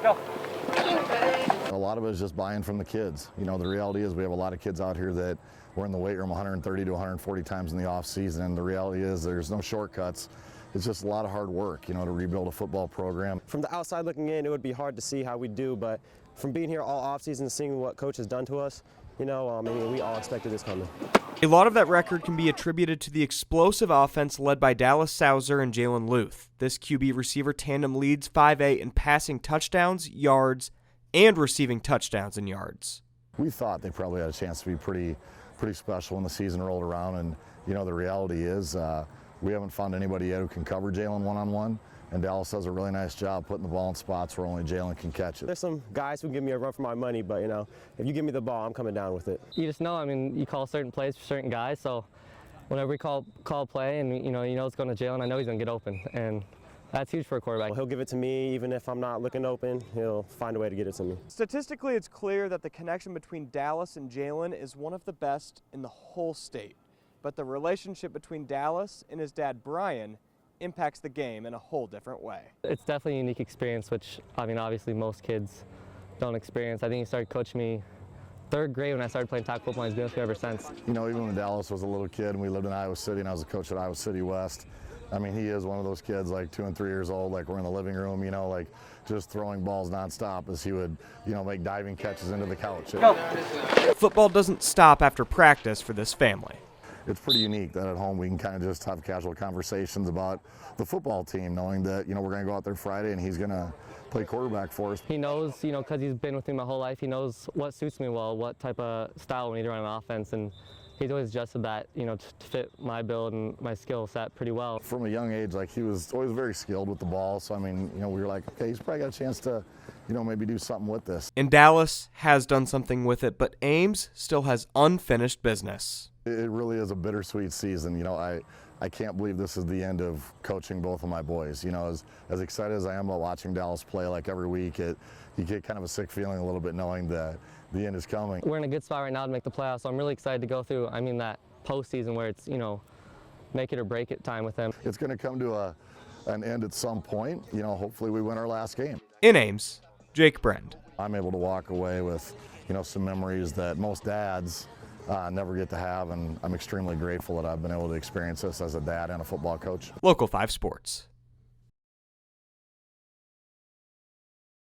Go. A lot of it is just buying from the kids. You know, the reality is we have a lot of kids out here that were in the weight room 130 to 140 times in the off season, and the reality is there's no shortcuts. It's just a lot of hard work, you know, to rebuild a football program. From the outside looking in, it would be hard to see how we do, but from being here all offseason, seeing what coach has done to us, you know, I mean, we all expected this coming. A lot of that record can be attributed to the explosive offense led by Dallas Sauser and Jalen Luth. This QB receiver tandem leads 5A in passing touchdowns, yards, and receiving touchdowns and yards. We thought they probably had a chance to be pretty special when the season rolled around, and you know the reality is we haven't found anybody yet who can cover Jalen one-on-one, and Dallas does a really nice job putting the ball in spots where only Jalen can catch it. There's some guys who give me a run for my money, but you know, if you give me the ball, I'm coming down with it. You just know, I mean, you call certain plays for certain guys, so whenever we call a play and you know it's going to Jalen, I know he's going to get open, and that's huge for a quarterback. He'll give it to me even if I'm not looking open. He'll find a way to get it to me. Statistically, it's clear that the connection between Dallas and Jalen is one of the best in the whole state. But the relationship between Dallas and his dad, Brian, impacts the game in a whole different way. It's definitely a unique experience, which, I mean, obviously most kids don't experience. I think he started coaching me third grade when I started playing tackle football, and he's been with me ever since. You know, even when Dallas was a little kid and we lived in Iowa City and I was a coach at Iowa City West, I mean, he is one of those kids like 2 and 3 years old, like we're in the living room, you know, like just throwing balls nonstop as he would, you know, make diving catches into the couch. Go. Football doesn't stop after practice for this family. It's pretty unique that at home we can kind of just have casual conversations about the football team, knowing that, you know, we're going to go out there Friday and he's going to play quarterback for us. He knows, you know, because he's been with me my whole life, he knows what suits me well, what type of style we need to run an offense, and he's always adjusted that, you know, to fit my build and my skill set pretty well. From a young age, like he was always very skilled with the ball, so I mean, you know, we were like, okay, he's probably got a chance to, you know, maybe do something with this. And Dallas has done something with it, but Ames still has unfinished business. It really is a bittersweet season. You know, I can't believe this is the end of coaching both of my boys. You know, as excited as I am about watching Dallas play like every week, you get kind of a sick feeling a little bit knowing that the end is coming. We're in a good spot right now to make the playoffs, so I'm really excited to go through, I mean, that postseason where it's, you know, make it or break it time with him. It's going to come to an end at some point. You know, hopefully we win our last game. In Ames, Jake Brend. I'm able to walk away with, you know, some memories that most dads never get to have, and I'm extremely grateful that I've been able to experience this as a dad and a football coach. Local 5 Sports.